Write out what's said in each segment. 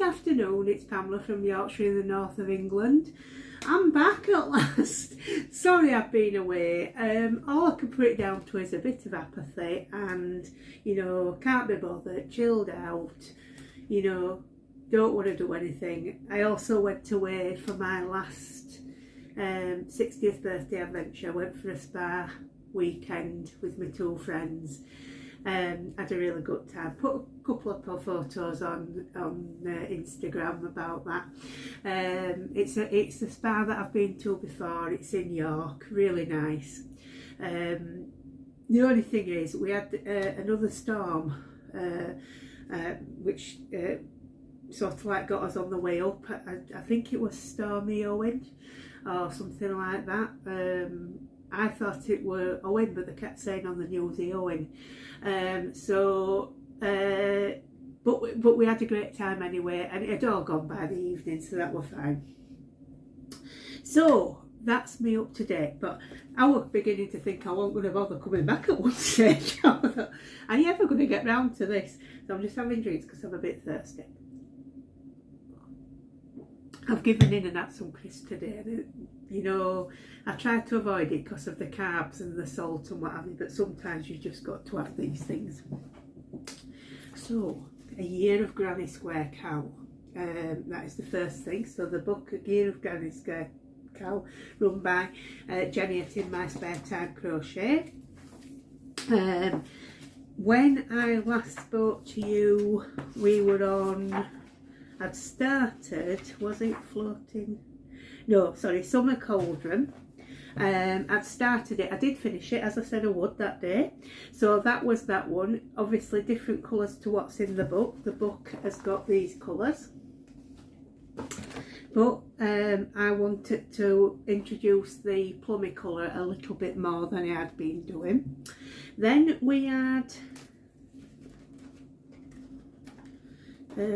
afternoon, it's Pamela from Yorkshire in the north of England. I'm back at last. Sorry I've been away. All I can put it down to is a bit of apathy and, you know, can't be bothered, chilled out, you know, don't want to do anything. I also went away for my last 60th birthday adventure. I went for a spa weekend with my two friends. Had a really good time. Put a couple of photos on Instagram about that. It's a spa that I've been to before. It's in York, really nice. The only thing is we had another storm which sort of like got us on the way up. I think it was Stormy Owen or something like that. I thought it were Owen, but they kept saying on the news the Owen. But we had a great time anyway, and it had all gone by the evening, so that was fine. So that's me up to date. But I was beginning to think I wasn't going to bother coming back at one stage. I thought, are you ever going to get round to this? So I'm just having drinks because I'm a bit thirsty. I've given in and had some crisps today, and you know, I try to avoid it because of the carbs and the salt and what have you, but sometimes you just got to have these things. So, A Year of Granny Square Cow, that is the first thing. So the book A Year of Granny Square Cow, run by Jenny at In My Spare Time Crochet. When I last spoke to you, we were on, I'd started, was it Floating? No, sorry, Summer Cauldron. I'd started it, I did finish it, as I said I would that day. So that was that one. Obviously different colours to what's in the book. The book has got these colours. But I wanted to introduce the plummy colour a little bit more than I had been doing. Then we had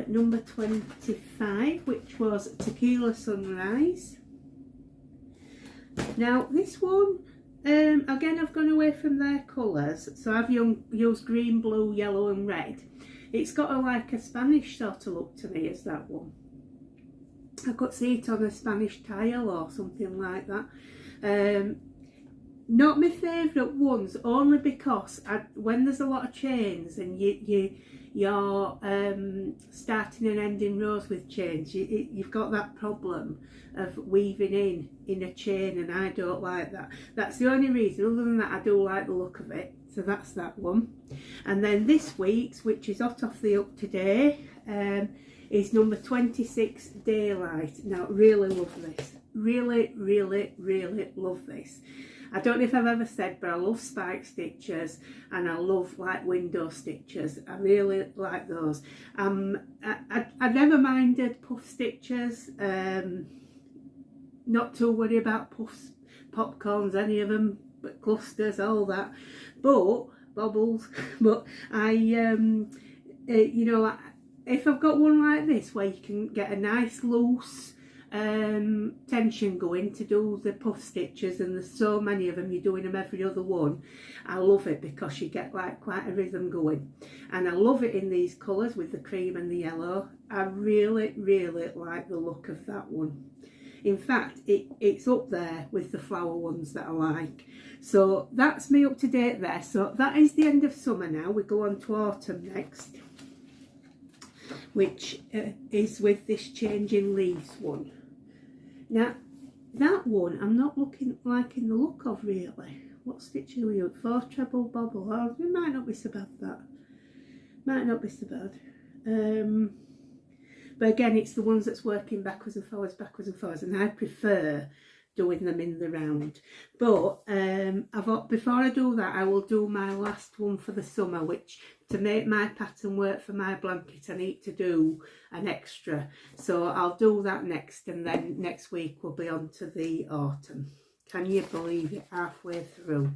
number 25, which was Tequila Sunrise. Now this one, again I've gone away from their colours, so I've used green, blue, yellow and red. It's got like a Spanish sort of look to me as that one. I could see it on a Spanish tile or something like that. Not my favourite ones, only because when there's a lot of chains and you're starting and ending rows with chains, you've got that problem of weaving in a chain, and I don't like that. That's the only reason. Other than that, I do like the look of it. So that's that one. And then this week's, which is hot off the up today, is number 26, Daylight. Now, really love this. Really, really, really love this. I don't know if I've ever said, but I love spike stitches and I love like window stitches. I really like those. I never minded puff stitches. Not too worried about puffs, popcorns, any of them, but clusters, all that. But bobbles. But I, you know, if I've got one like this where you can get a nice loose tension going to do the puff stitches, and there's so many of them, you're doing them every other one, I love it because you get like quite a rhythm going. And I love it in these colours with the cream and the yellow. I really, really like the look of that one. In fact, it's up there with the flower ones that I like. So that's me up to date there. So that is the end of summer now. We go on to autumn next, which is with this Changing Leaves one. Now, that one I'm not liking the look of really. What stitch are we on? 4 treble bobble. Oh, it might not be so bad, that. Might not be so bad. But again, it's the ones that's working backwards and forwards, and I prefer doing them in the round. But before I do that, I will do my last one for the summer, which to make my pattern work for my blanket, I need to do an extra. So I'll do that next, and then next week we'll be on to the autumn. Can you believe it? Halfway through.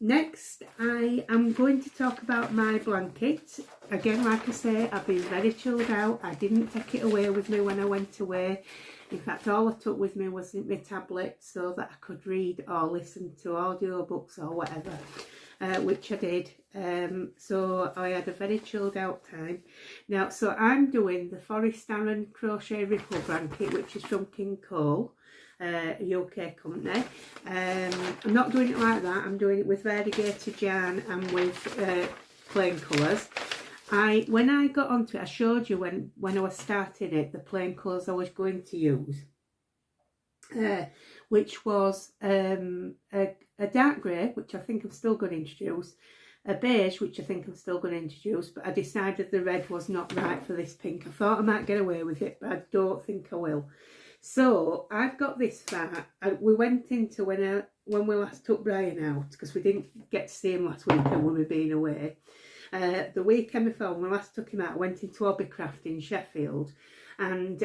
Next, I am going to talk about my blanket. Again, like I say, I've been very chilled out. I didn't take it away with me when I went away. In fact, all I took with me was my tablet so that I could read or listen to audiobooks or whatever. which I did. So I had a very chilled out time. Now, so I'm doing the Forest Aran Crochet Ripple Blanket, which is from King Cole, a UK company. I'm not doing it like that. I'm doing it with variegated yarn and with plain colours. When I got onto it, I showed you when I was starting it, the plain colours I was going to use, which was a dark grey, which I think I'm still going to introduce, a beige, which I think I'm still going to introduce, but I decided the red was not right for this pink. I thought I might get away with it, but I don't think I will. So I've got this far. We went into when we last took Brian out, because we didn't get to see him last weekend when we've been away. The weekend before, when we last took him out, I went into Hobbycraft in Sheffield, and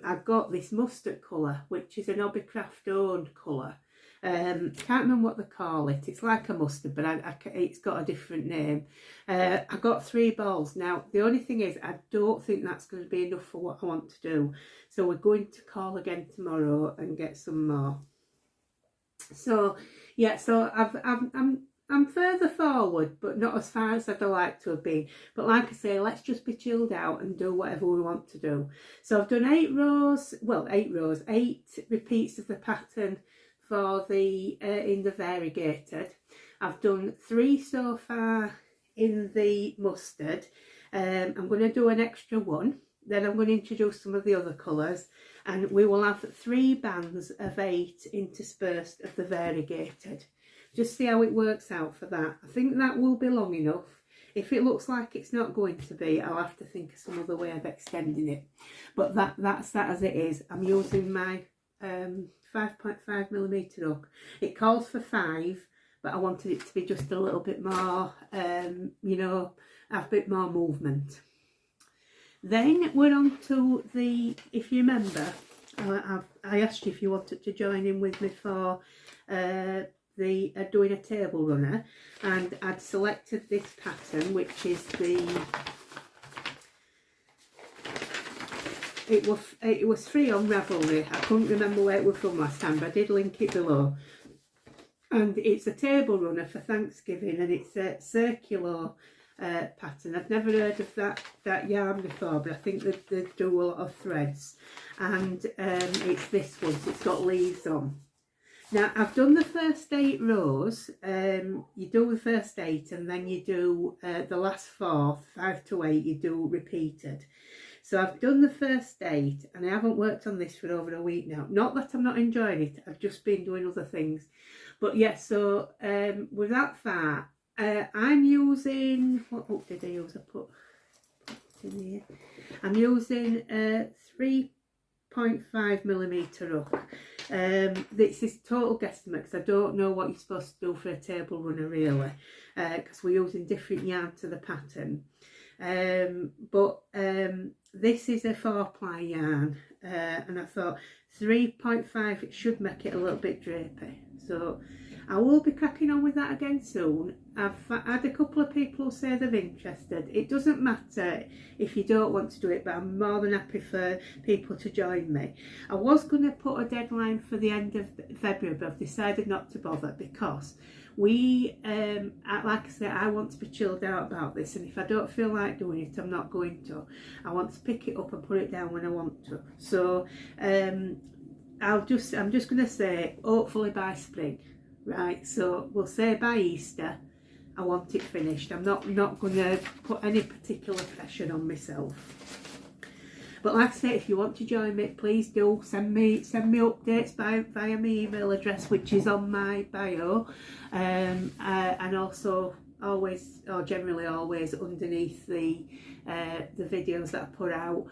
I got this mustard colour, which is an Hobbycraft owned colour. Can't remember what they call it. It's like a mustard, but it's got a different name. I got 3 balls. Now, the only thing is, I don't think that's going to be enough for what I want to do. So we're going to call again tomorrow and get some more. So yeah, so I'm further forward, but not as far as I'd like to have been. But like I say, let's just be chilled out and do whatever we want to do. So I've done 8 repeats of the pattern for the in the variegated. I've done 3 so far in the mustard. I'm going to do an extra one. Then I'm going to introduce some of the other colours, and we will have 3 bands of 8 interspersed of the variegated. Just see how it works out for that. I think that will be long enough. If it looks like it's not going to be, I'll have to think of some other way of extending it. But that's that as it is. I'm using my 5.5mm hook. It calls for 5, but I wanted it to be just a little bit more, you know, have a bit more movement. Then we're on to the, if you remember, I asked you if you wanted to join in with me for doing a table runner, and I'd selected this pattern, which is it was free on Ravelry. I couldn't remember where it was from last time, but I did link it below. And it's a table runner for Thanksgiving, and it's a circular pattern. I've never heard of that yarn before, but I think they do a lot of threads. And it's this one, so it's got leaves on. Now, I've done the first 8 rows. You do the first 8, and then you do the last 4, 5 to 8, you do repeated. So I've done the first 8, and I haven't worked on this for over a week now. Not that I'm not enjoying it, I've just been doing other things. But yeah, so with that far, I'm using, what hook did I use? I put it in here. I'm using 3.5mm hook. This is total guesstimate, because I don't know what you're supposed to do for a table runner really, because we're using different yarn to the pattern. But this is a 4-ply yarn, and I thought 3.5, it should make it a little bit drapey. So I will be cracking on with that again soon. I've had a couple of people who say they're interested. It doesn't matter if you don't want to do it, but I'm more than happy for people to join me. I was going to put a deadline for the end of February, but I've decided not to bother, because like I said, I want to be chilled out about this, and if I don't feel like doing it, I'm not going to. I want to pick it up and put it down when I want to. So I'm just going to say hopefully by spring, right? So we'll say by Easter I want it finished. I'm not going to put any particular pressure on myself. But like I say, if you want to join me, please do send me updates via my email address, which is on my bio, and also always, or generally always, underneath the videos that I put out.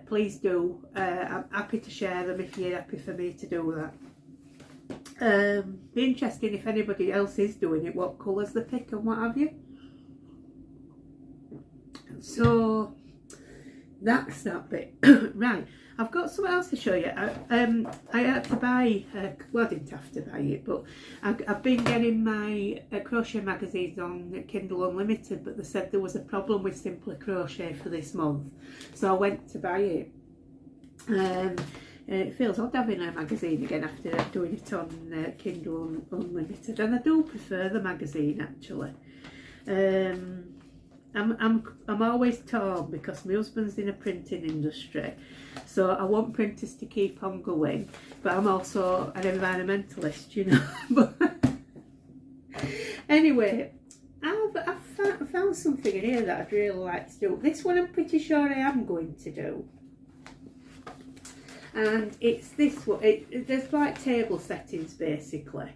Please do. I'm happy to share them if you're happy for me to do that. Be interesting if anybody else is doing it, what colours they pick and what have you. So that's that bit. Right, I've got something else to show you. I had to buy, well, I didn't have to buy it, but I've been getting my crochet magazines on Kindle Unlimited, but they said there was a problem with Simply Crochet for this month, so I went to buy it. It feels odd having a magazine again after doing it on Kindle Unlimited, and I do prefer the magazine actually. I'm always torn because my husband's in a printing industry, so I want printers to keep on going, but I'm also an environmentalist, you know. But anyway, I've found something in here that I'd really like to do. This one I'm pretty sure I am going to do. And it's this one. There's like table settings basically,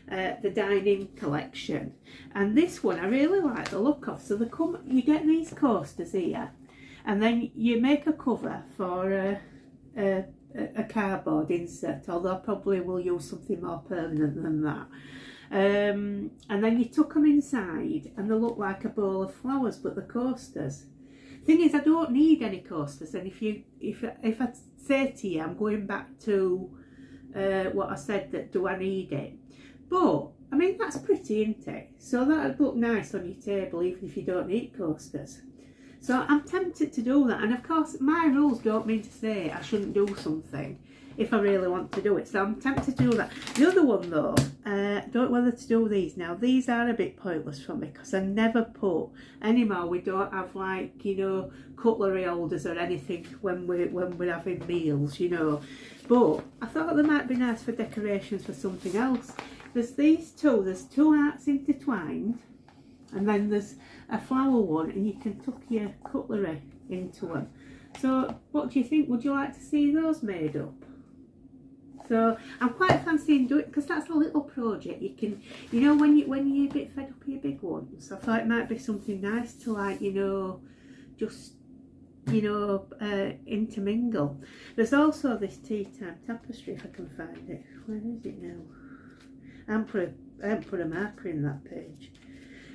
the dining collection, and this one I really like the look of. So you get these coasters here, and then you make a cover for a cardboard insert, although I probably will use something more permanent than that. And then you tuck them inside, and they look like a bowl of flowers, but the coasters. Thing is, I don't need any coasters, and if I say to you, I'm going back to what I said, that do I need it? But I mean, that's pretty, isn't it? So that'd look nice on your table, even if you don't need coasters. So I'm tempted to do that, and of course, my rules don't mean to say I shouldn't do something if I really want to do it. So I'm tempted to do that. The other one though, don't know whether to do these now. These are a bit pointless for me because I never put anymore. We don't have, like, you know, cutlery holders or anything when we're having meals, you know. But I thought they might be nice for decorations for something else. There's these two. There's two hearts intertwined, and then there's a flower one, and you can tuck your cutlery into them. So what do you think? Would you like to see those made up? So I'm quite fancying doing it because that's a little project. You can, you know, when you're a bit fed up of your big ones, I thought it might be something nice to, like, you know, just, you know, intermingle. There's also this tea time tapestry, if I can find it. Where is it now? I haven't put a marker in that page.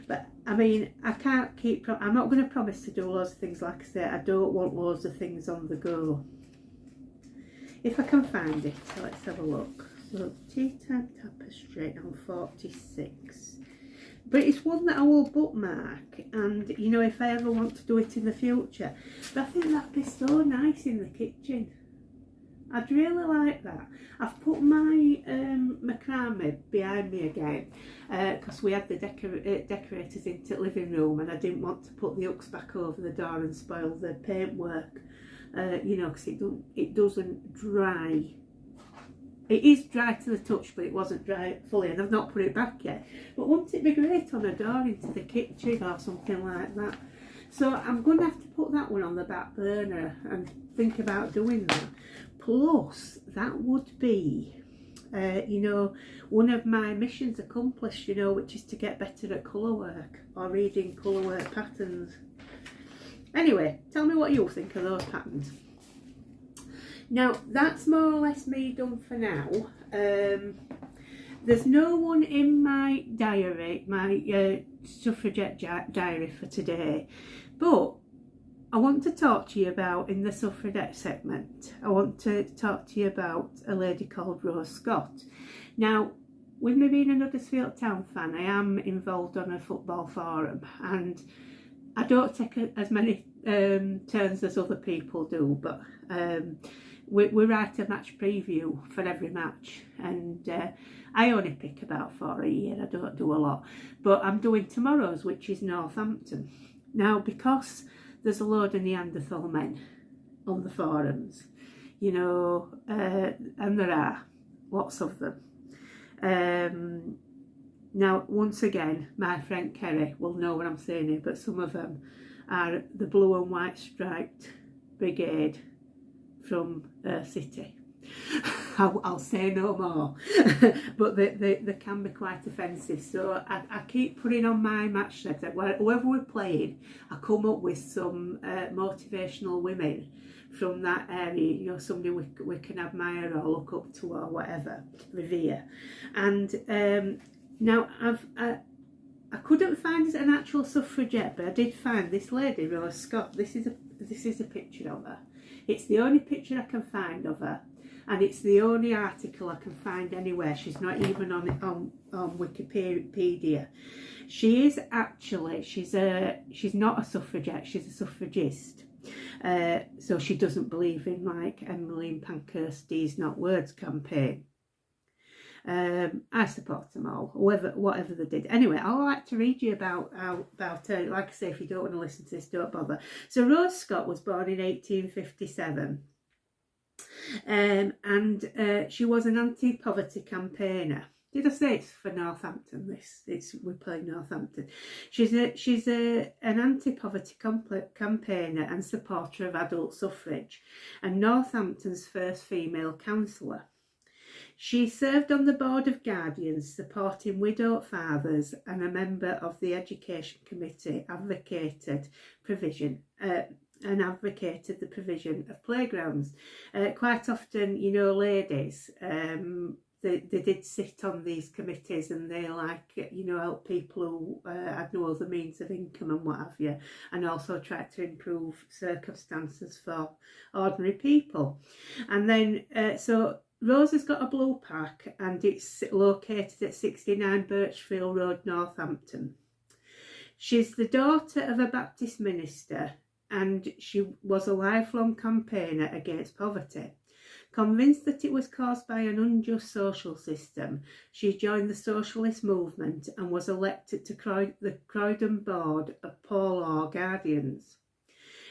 But I mean, I can't keep. I'm not going to promise to do loads of things. Like I say, I don't want loads of things on the go. If I can find it, let's have a look. So, tea time tapestry on 46. But it's one that I will bookmark, and you know, if I ever want to do it in the future. But I think that'd be so nice in the kitchen. I'd really like that. I've put my macrame behind me again because we had the decorators into the living room, and I didn't want to put the hooks back over the door and spoil the paintwork. You know, because it doesn't dry. It is dry to the touch, but it wasn't dry fully, and I've not put it back yet. But wouldn't it be great on a door into the kitchen or something like that? So I'm going to have to put that one on the back burner and think about doing that. Plus, that would be, you know, one of my missions accomplished, you know, which is to get better at colour work or reading colour work patterns. Anyway, tell me what you think of those patterns. Now, that's more or less me done for now. There's no one in my diary, my suffragette diary for today, but I want to talk to you about, in the suffragette segment, I want to talk to you about a lady called Rose Scott. Now, with me being a Huddersfield Town fan, I am involved on a football forum, and I don't take as many turns as other people do, but we write a match preview for every match, and I only pick about 4 a year. I don't do a lot, but I'm doing tomorrow's, which is Northampton. Now, because there's a load of Neanderthal men on the forums, you know, and there are lots of them. Now, once again, my friend Kerry will know what I'm saying here, but some of them are the blue and white striped brigade from City. I'll say no more, but they can be quite offensive. So I keep putting on my match set that whoever we're playing, I come up with some motivational women from that area, you know, somebody we can admire or look up to or whatever, revere. And now I couldn't find an actual suffragette, but I did find this lady, Rose Scott. This is a picture of her. It's the only picture I can find of her, and it's the only article I can find anywhere. She's not even on Wikipedia. She is actually, she's not a suffragette, she's a suffragist. So she doesn't believe in like Emmeline Pankhurst's These Not Words campaign. I support them all, whatever they did. Anyway, I'd like to read you about her. Like I say, if you don't want to listen to this, don't bother. So Rose Scott was born in 1857. And she was an anti-poverty campaigner. Did I say it's for Northampton? We're playing Northampton. She's an anti-poverty campaigner and supporter of adult suffrage, and Northampton's first female councillor. She served on the Board of Guardians, supporting widowed fathers, and a member of the Education Committee, advocated the provision of playgrounds. Quite often, you know, ladies, they did sit on these committees, and they help people who had no other means of income and what have you, and also tried to improve circumstances for ordinary people. And then so Rose has got a blue pack, and it's located at 69 Birchfield Road, Northampton. She's the daughter of a Baptist minister, and she was a lifelong campaigner against poverty. Convinced that it was caused by an unjust social system, she joined the socialist movement and was elected to the Croydon Board of Poor Law Guardians.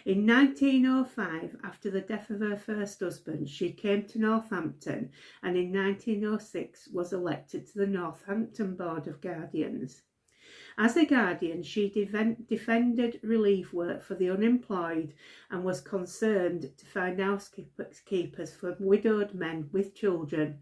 In 1905, after the death of her first husband, she came to Northampton, and in 1906 was elected to the Northampton Board of Guardians. As a guardian, she defended relief work for the unemployed and was concerned to find housekeepers for widowed men with children,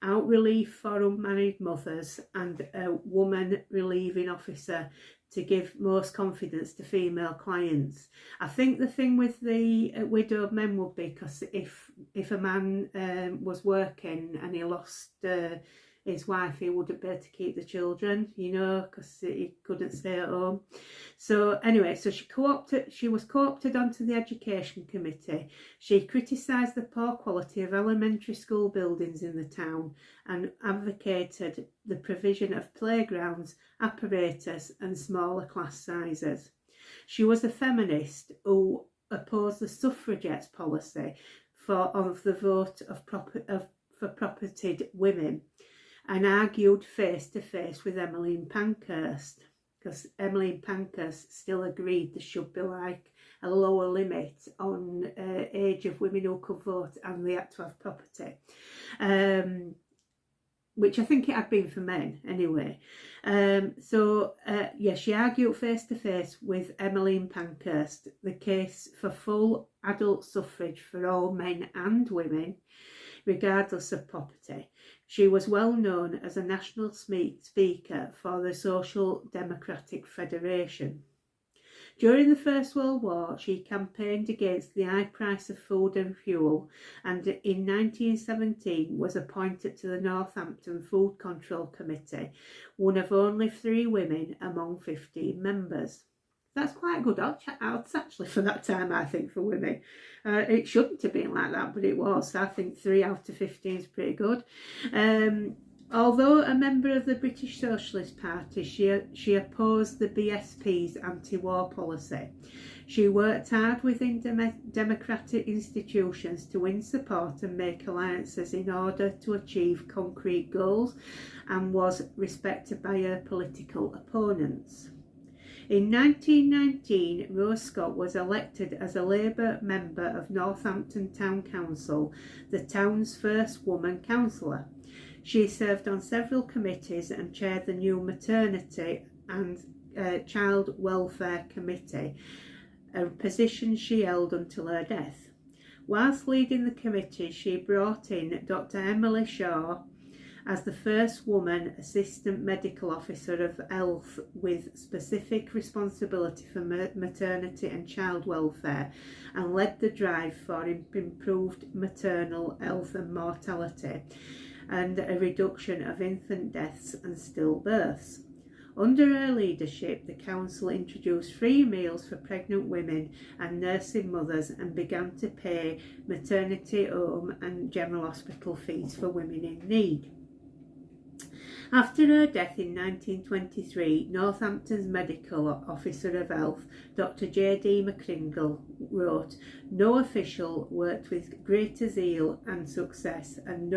out relief for unmarried mothers, and a woman relieving officer to give most confidence to female clients. I think the thing with the widowed men would be because if a man was working and he lost his wife, he wouldn't be able to keep the children, you know, because he couldn't stay at home. So anyway, so she was co-opted onto the Education Committee. She criticised the poor quality of elementary school buildings in the town and advocated the provision of playgrounds, apparatus and smaller class sizes. She was a feminist who opposed the suffragettes policy of the vote for propertied women, and argued face-to-face with Emmeline Pankhurst, because Emmeline Pankhurst still agreed there should be like a lower limit on age of women who could vote, and they had to have property, which I think it had been for men anyway. She argued face-to-face with Emmeline Pankhurst the case for full adult suffrage for all men and women, regardless of property. She was well known as a national speaker for the Social Democratic Federation. During the First World War, she campaigned against the high price of food and fuel, and in 1917 was appointed to the Northampton Food Control Committee, one of only 3 women among 15 members. That's quite good odds actually for that time, I think, for women. It shouldn't have been like that, but it was. I think 3 out of 15 is pretty good. Although a member of the British Socialist Party, she opposed the BSP's anti-war policy. She worked hard within democratic institutions to win support and make alliances in order to achieve concrete goals, and was respected by her political opponents. In 1919, Rose Scott was elected as a Labour member of Northampton Town Council, the town's first woman councillor. She served on several committees and chaired the new Maternity and Child Welfare Committee, a position she held until her death. Whilst leading the committee, she brought in Dr. Emily Shaw as the first woman Assistant Medical Officer of Health with specific responsibility for maternity and child welfare, and led the drive for improved maternal health and mortality, and a reduction of infant deaths and stillbirths. Under her leadership, the council introduced free meals for pregnant women and nursing mothers, and began to pay maternity home and general hospital fees for women in need. After her death in 1923, Northampton's medical officer of health, Dr. J.D. McCringle, wrote, "No official worked with greater zeal and success, and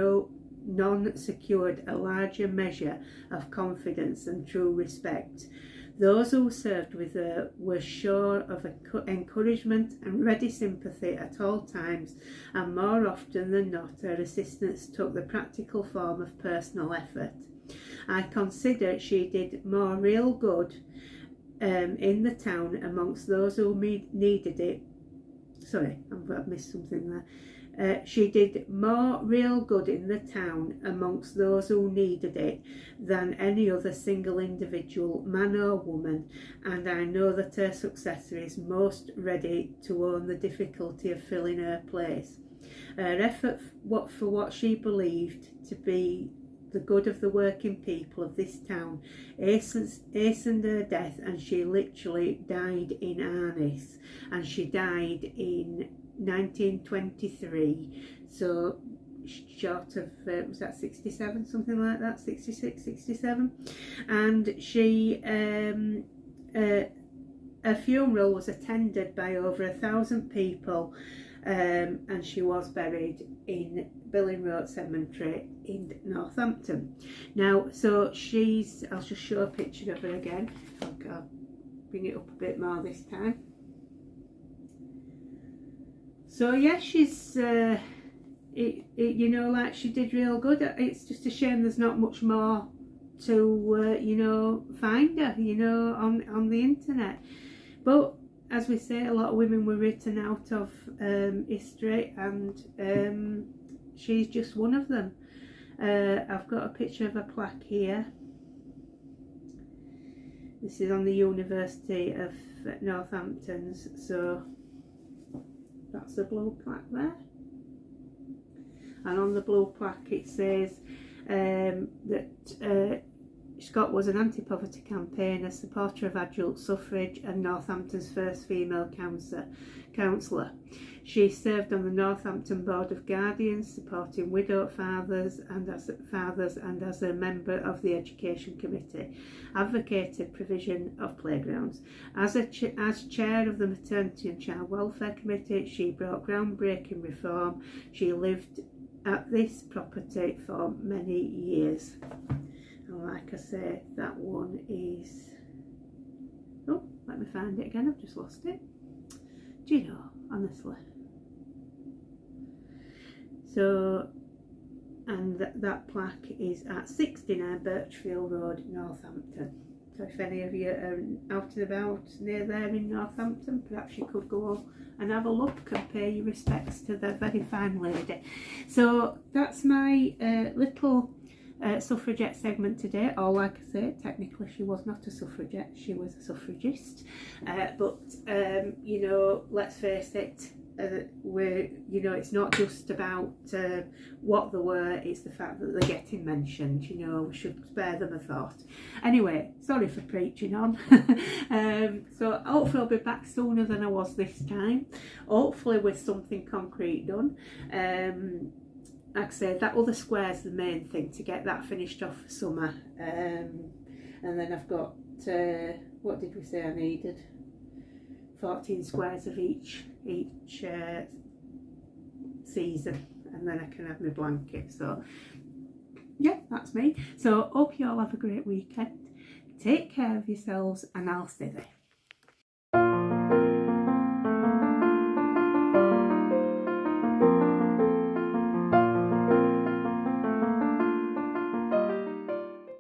none secured a larger measure of confidence and true respect. Those who served with her were sure of encouragement and ready sympathy at all times, and more often than not her assistance took the practical form of personal effort. I consider she did more real good in the town amongst those who needed it." Sorry, I've missed something there. She did more real good in the town amongst those who needed it than any other single individual, man or woman, and I know that her successor is most ready to own the difficulty of filling her place. Her effort for what she believed to be the good of the working people of this town hastened her death, and she literally died in harness, and she died in 1923, so short of was that 67, something like that, 66, 67, and she her funeral was attended by over 1,000 people, and she was buried in Billing Road Cemetery in Northampton. Now, so I'll just show a picture of her again. I'll bring it up a bit more this time. So yeah, she's, you know, like, she did real good. It's just a shame there's not much more to, you know, find her, you know, on the internet. But as we say, a lot of women were written out of history, and she's just one of them. I've got a picture of a plaque here. This is on the University of Northampton's, so that's the blue plaque there, and on the blue plaque it says that Scott was an anti-poverty campaigner, supporter of adult suffrage, and Northampton's first female councillor. She served on the Northampton Board of Guardians, supporting widowed fathers, and as a member of the Education Committee, advocated provision of playgrounds. As chair of the Maternity and Child Welfare Committee, she brought groundbreaking reform. She lived at this property for many years. And like I say, that one is, oh, let me find it again, I've just lost it. Do you know, honestly. So, and that plaque is at 69 Birchfield Road, Northampton. So if any of you are out and about near there in Northampton, perhaps you could go and have a look and pay your respects to the very fine lady. So that's my little suffragette segment today. Or like I say, technically she was not a suffragette, she was a suffragist, but you know, let's face it, you know, it's not just about what they were, it's the fact that they're getting mentioned. You know, we should spare them a thought. Anyway, sorry for preaching on. So hopefully I'll be back sooner than I was this time, hopefully with something concrete done. Like I said, that other square's the main thing, to get that finished off for summer. And then I've got, what did we say I needed? 14 squares of each season, and then I can have my blanket. So yeah, that's me. So hope you all have a great weekend. Take care of yourselves, and I'll see you.